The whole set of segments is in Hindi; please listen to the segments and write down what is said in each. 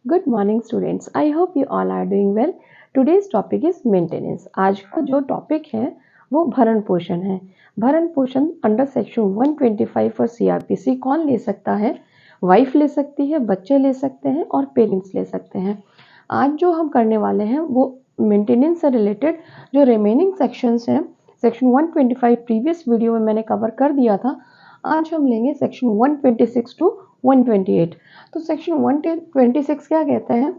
Good morning students. I hope you all are doing well. Today's topic is maintenance. आज का जो टॉपिक है वो भरण पोषण है। भरण पोषण अंडर सेक्शन 125 फॉर सीआरपीसी कौन ले सकता है? वाइफ ले सकती है, बच्चे ले सकते हैं और पेरेंट्स ले सकते हैं। आज जो हम करने वाले हैं वो मेंटेनेंस से रिलेटेड जो रिमेनिंग सेक्शंस हैं, सेक्शन 125 प्रीवियस वीडियो में मैंने कवर कर दिया था। आज हम लेंगे सेक्शन 126 टू 128। तो सेक्शन 126 क्या कहता है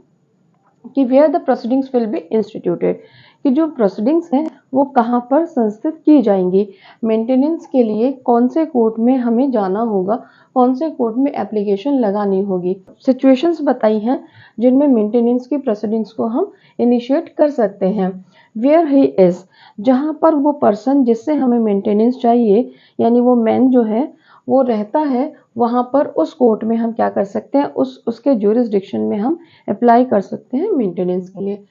कि where the proceedings will be instituted, कि जो प्रोसीडिंग्स हैं वो कहाँ पर संस्थित की जाएंगी। मेंटेनेंस के लिए कौन से कोर्ट में हमें जाना होगा, कौन से कोर्ट में एप्लीकेशन लगानी होगी। सिचुएशंस बताई हैं जिनमें मेंटेनेंस की प्रोसीडिंग्स को हम इनिशिएट कर सकते हैं। वेयर ही इज, जहाँ पर वो पर्सन जिससे हमें मेंटेनेंस चाहिए यानी वो मैन जो है वो रहता है, वहाँ पर उस कोर्ट में हम क्या कर सकते हैं, उसके ज्यूरिसडिक्शन में हम अप्लाई कर सकते हैं मेंटेनेंस के लिए।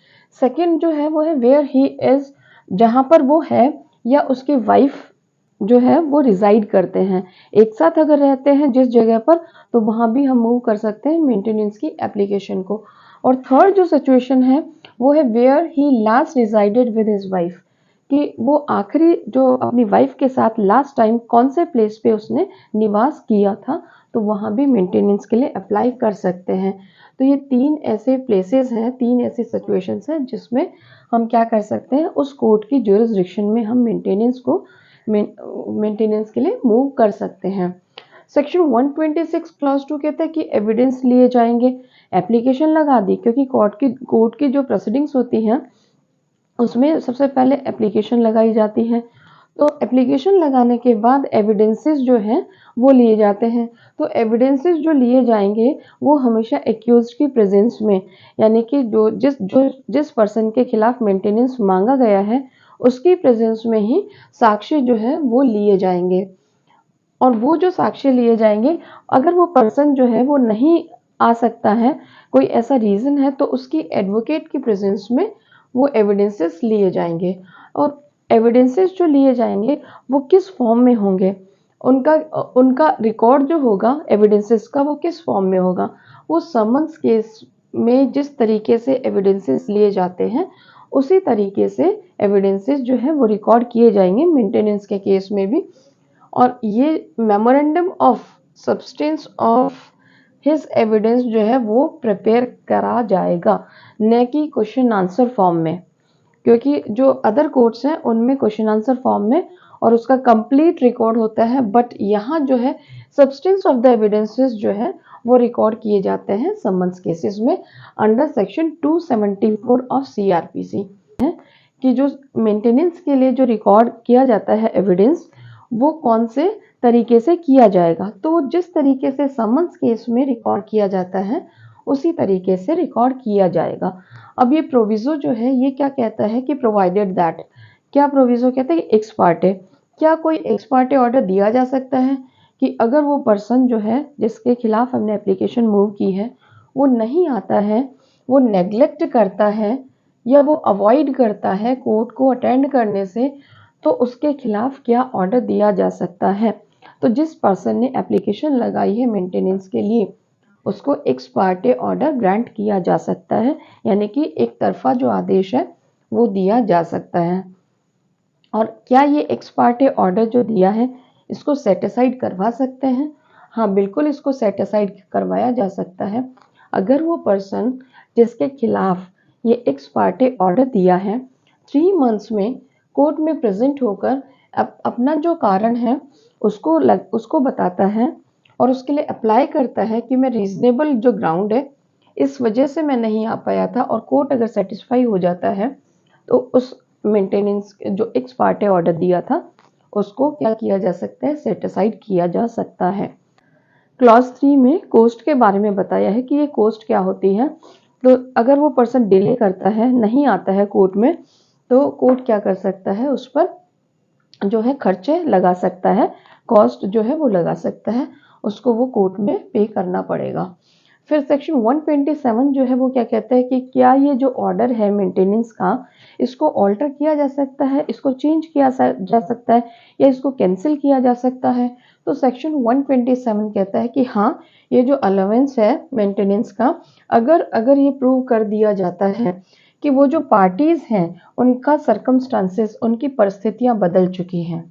सेकंड जो है वो है वेयर ही इज, जहाँ पर वो है या उसकी वाइफ जो है वो रिजाइड करते हैं, एक साथ अगर रहते हैं जिस जगह पर, तो वहाँ भी हम मूव कर सकते हैं मेंटेनेंस की एप्लीकेशन को। और थर्ड जो सिचुएशन है वो है where he last resided with his wife, कि वो आखिरी जो अपनी वाइफ के साथ लास्ट टाइम कौन से प्लेस पे उसने निवास किया था, तो वहाँ भी मेंटेनेंस के लिए अप्लाई कर सकते हैं। तो ये तीन ऐसे प्लेसेस हैं, तीन ऐसी सिचुएशंस हैं जिसमें हम क्या कर सकते हैं, उस कोर्ट की ज्यूरिसडिक्शन में हम मेंटेनेंस के लिए मूव कर सकते हैं। सेक्शन 126 क्लॉज 2 कहता है कि एविडेंस लिए जाएंगे। एप्लीकेशन लगा दी, क्योंकि कोर्ट की जो प्रोसीडिंग्स होती हैं उसमें सबसे पहले एप्लीकेशन लगाई जाती है। तो एप्लीकेशन लगाने के बाद एविडेंसेस जो हैं वो लिए जाते हैं। तो एविडेंसेस जो लिए जाएंगे वो हमेशा एक्यूज्ड की प्रेजेंस में, यानी कि जिस पर्सन के खिलाफ मेंटेनेंस मांगा गया है उसकी प्रेजेंस में ही साक्ष्य जो है वो लिए जाएंगे। और वो जो साक्ष्य लिए जाएंगे, अगर वो पर्सन जो है वो नहीं आ सकता है, कोई ऐसा रीज़न है, तो उसकी एडवोकेट की प्रेजेंस में वो एविडेंसेस लिए जाएंगे। और एविडेंसेस जो लिए जाएंगे वो किस फॉर्म में होंगे, उनका उनका रिकॉर्ड जो होगा एविडेंसेस का वो किस फॉर्म में होगा। वो समन्स केस में जिस तरीके से एविडेंसेस लिए जाते हैं उसी तरीके से एविडेंसेस जो है वो रिकॉर्ड किए जाएंगे मेंटेनेंस के केस में भी। और ये memorandum of substance of his evidence जो है वो प्रिपेयर करा जाएगा, न कि क्वेश्चन आंसर फॉर्म में, क्योंकि जो अदर कोर्ट्स हैं उनमें क्वेश्चन आंसर फॉर्म में और उसका कंप्लीट रिकॉर्ड होता है, बट यहाँ जो है सब्सटेंस ऑफ द एविडेंसेस जो है वो रिकॉर्ड किए जाते हैं समन्स केसेस में अंडर सेक्शन 274 ऑफ सीआरपीसी है, कि जो मेंटेनेंस के लिए जो रिकॉर्ड किया जाता है एविडेंस वो कौन से तरीके से किया जाएगा। तो जिस तरीके से समन्स केस में रिकॉर्ड किया जाता है उसी तरीके से रिकॉर्ड किया जाएगा। अब ये प्रोविजो जो है ये क्या कहता है कि प्रोवाइडेड दैट, क्या प्रोविजो कहता है कि एक्स पार्टे, क्या कोई एक्स पार्टे ऑर्डर दिया जा सकता है कि अगर वो पर्सन जो है जिसके खिलाफ हमने एप्लीकेशन मूव की है वो नहीं आता है, वो नेग्लेक्ट करता है या वो अवॉइड करता है कोर्ट को अटेंड करने से, तो उसके खिलाफ क्या ऑर्डर दिया जा सकता है। तो जिस पर्सन ने एप्लीकेशन लगाई है मेंटेनेंस के लिए उसको एक्स पार्टे ऑर्डर ग्रांट किया जा सकता है, यानी कि एक तरफा जो आदेश है वो दिया जा सकता है। और क्या ये एक्स पार्टे ऑर्डर जो दिया है इसको सेट असाइड करवा सकते हैं? हाँ, बिल्कुल इसको सेट असाइड करवाया जा सकता है। अगर वो पर्सन जिसके खिलाफ ये एक्स पार्टे ऑर्डर दिया है 3 मंथ्स में कोर्ट में प्रेजेंट होकर अपना जो कारण है उसको बताता है और उसके लिए अप्लाई करता है कि मैं रीजनेबल जो ग्राउंड है इस वजह से मैं नहीं आ पाया था, और कोर्ट अगर सेटिस्फाई हो जाता है तो उस मेंटेनेंस जो एक्स पार्टे ऑर्डर दिया था उसको क्या किया जा सकता है, सेट असाइड किया जा सकता है। क्लॉज 3 में कोस्ट के बारे में बताया है कि ये कोस्ट क्या होती है। तो अगर वो पर्सन डिले करता है, नहीं आता है कोर्ट में, तो कोर्ट क्या कर सकता है, उस पर जो है खर्चे लगा सकता है, कॉस्ट जो है वो लगा सकता है, उसको वो कोर्ट में पे करना पड़ेगा। फिर सेक्शन 127 जो है वो क्या कहता है कि क्या ये जो ऑर्डर है मेंटेनेंस का इसको ऑल्टर किया जा सकता है, इसको चेंज किया जा सकता है या इसको कैंसिल किया जा सकता है। तो सेक्शन 127 कहता है कि हाँ, ये जो अलाउंस है मेंटेनेंस का, अगर ये प्रूव कर दिया जाता है कि वो जो पार्टीज हैं उनका सर्कमस्टांसेस, उनकी परिस्थितियां बदल चुकी हैं,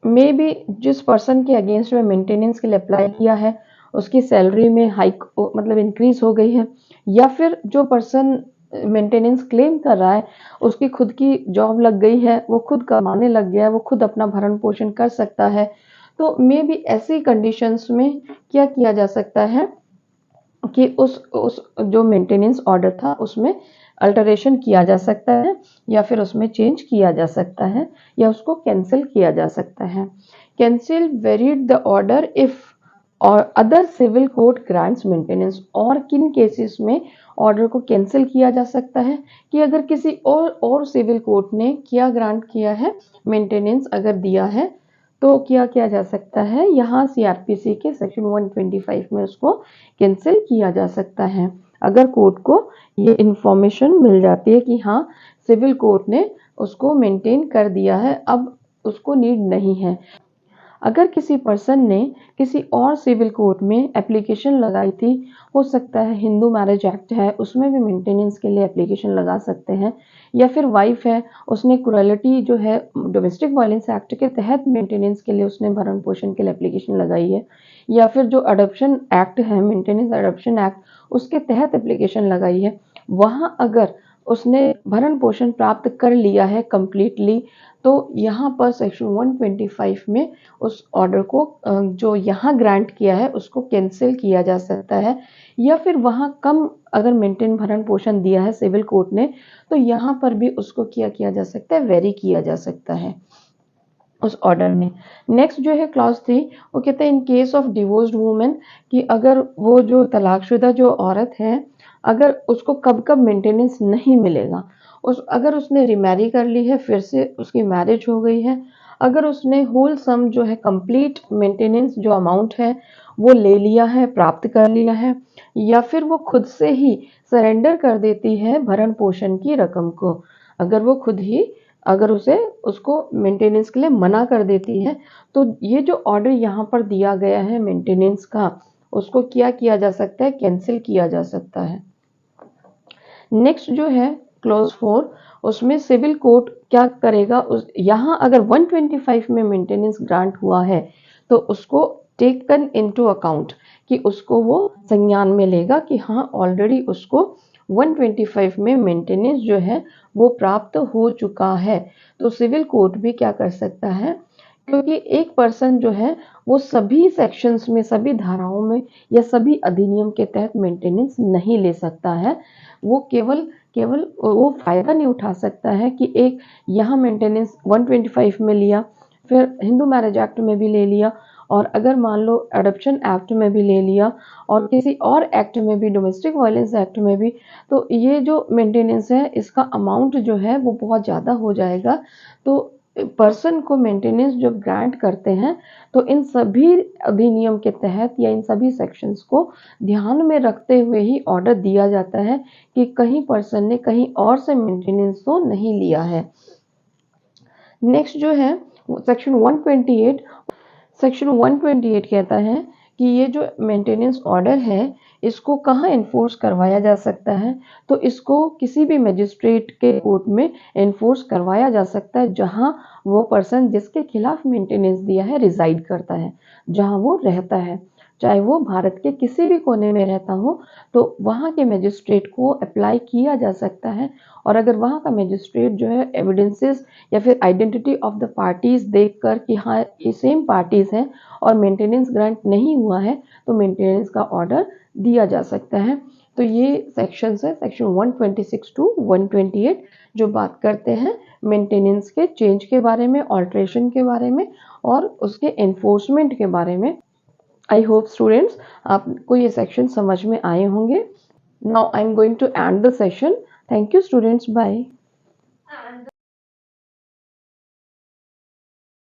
मे बी जिस पर्सन के अगेंस्ट में मेंटेनेंस के लिए अप्लाई किया है उसकी सैलरी में हाइक मतलब इंक्रीज हो गई है, या फिर जो पर्सन मेंटेनेंस क्लेम कर रहा है उसकी खुद की जॉब लग गई है, वो खुद कमाने लग गया है, वो खुद अपना भरण पोषण कर सकता है, तो मे बी ऐसी कंडीशंस में क्या किया जा सकता है कि उस जो मेंटेनेंस ऑर्डर था उसमें अल्टरेशन किया जा सकता है, या फिर उसमें चेंज किया जा सकता है, या उसको कैंसिल किया जा सकता है। Cancel varied the order if और other civil court grants maintenance, और किन केसेस में ऑर्डर को कैंसिल किया जा सकता है कि अगर किसी और सिविल कोर्ट ने क्या ग्रांट किया है, मेंटेनेंस अगर दिया है, तो क्या किया जा सकता है, यहाँ सीआरपीसी के सेक्शन 125 में उसको कैंसिल किया जा सकता है अगर कोर्ट को ये इंफॉर्मेशन मिल जाती है कि हाँ, सिविल कोर्ट ने उसको मेंटेन कर दिया है, अब उसको नीड नहीं है। अगर किसी पर्सन ने किसी और सिविल कोर्ट में एप्लीकेशन लगाई थी, हो सकता है हिंदू मैरिज एक्ट है उसमें भी मेंटेनेंस के लिए एप्लीकेशन लगा सकते हैं, या फिर वाइफ है उसने क्रूएलिटी जो है डोमेस्टिक वायलेंस एक्ट के तहत मेंटेनेंस के लिए उसने भरण पोषण के लिए एप्लीकेशन लगाई है, या फिर जो अडॉप्शन एक्ट है मेंटेनेंस अडॉप्शन एक्ट उसके तहत एप्लीकेशन लगाई है, वहाँ अगर उसने भरण पोषण प्राप्त कर लिया है कंप्लीटली, तो यहाँ पर सेक्शन 125 में उस ऑर्डर को जो यहाँ ग्रांट किया है उसको कैंसिल किया जा सकता है, या फिर वहाँ कम अगर मेंटेन भरण पोषण दिया है सिविल कोर्ट ने, तो यहाँ पर भी उसको क्या किया जा सकता है, वेरी किया जा सकता है उस ऑर्डर में। नेक्स्ट जो है क्लॉज 3, वो कहते हैं in case of divorced women, कि अगर वो जो तलाकशुदा जो औरत है, अगर उसको कब कब मेंटेनेंस नहीं मिलेगा, अगर उसने रिमैरी कर ली है, फिर से उसकी मैरिज हो गई है, अगर उसने होल सम जो है कंप्लीट मेंटेनेंस जो अमाउंट है वो ले लिया है, प्राप्त कर लिया है, या फिर वो खुद से ही सरेंडर कर देती है भरण पोषण की रकम को, अगर वो खुद ही अगर उसको मेंटेनेंस के लिए मना कर देती है, तो ये जो ऑर्डर यहाँ पर दिया गया है मेंटेनेंस का, उसको क्या किया जा सकता है, कैंसिल किया जा सकता है। नेक्स्ट जो है क्लॉज 4, उसमें सिविल कोर्ट क्या करेगा, यहाँ अगर 125 में मेंटेनेंस ग्रांट हुआ है तो उसको टेकन इनटू अकाउंट, कि उसको वो संज्ञान में लेगा कि हाँ ऑलरेडी उसको 125 में मेंटेनेंस जो है वो प्राप्त हो चुका है। तो सिविल कोर्ट भी क्या कर सकता है, क्योंकि एक पर्सन जो है वो सभी सेक्शंस में, सभी धाराओं में या सभी अधिनियम के तहत मेंटेनेंस नहीं ले सकता है, वो केवल वो फायदा नहीं उठा सकता है कि एक यहाँ मेंटेनेंस 125 में लिया, फिर हिंदू मैरिज एक्ट में भी ले लिया, और अगर मान लो एडॉप्शन एक्ट में भी ले लिया, और किसी और एक्ट में भी, डोमेस्टिक वायलेंस एक्ट में भी, तो ये जो मेंटेनेंस है इसका अमाउंट जो है वो बहुत ज़्यादा हो जाएगा। तो पर्सन को मेंटेनेंस जब ग्रांट करते हैं तो इन सभी अधिनियम के तहत या इन सभी सेक्शंस को ध्यान में रखते हुए ही ऑर्डर दिया जाता है कि कहीं पर्सन ने कहीं और से मेंटेनेंस तो नहीं लिया है। नेक्स्ट जो है सेक्शन 128, सेक्शन 128 कहता है कि ये जो मेंटेनेंस ऑर्डर है इसको कहाँ इन्फोर्स करवाया जा सकता है, तो इसको किसी भी मजिस्ट्रेट के कोर्ट में इन्फोर्स करवाया जा सकता है जहाँ वो पर्सन जिसके खिलाफ मेंटेनेंस दिया है रिजाइड करता है, जहाँ वो रहता है, चाहे वो भारत के किसी भी कोने में रहता हो, तो वहाँ के मजिस्ट्रेट को अप्लाई किया जा सकता है। और अगर वहाँ का मजिस्ट्रेट जो है एविडेंसेस या फिर आइडेंटिटी ऑफ द पार्टीज देखकर कि हाँ ये सेम पार्टीज हैं और मेंटेनेंस ग्रांट नहीं हुआ है, तो मेंटेनेंस का ऑर्डर दिया जा सकता है। तो ये सेक्शंस है सेक्शन 126 टू 128 जो बात करते हैं मेंटेनेंस के चेंज के बारे में, ऑल्ट्रेशन के बारे में और उसके एनफोर्समेंट के बारे में। आई होप स्टूडेंट्स आपको ये सेक्शन समझ में आए होंगे। Now I am going to end the session. Thank you students, bye.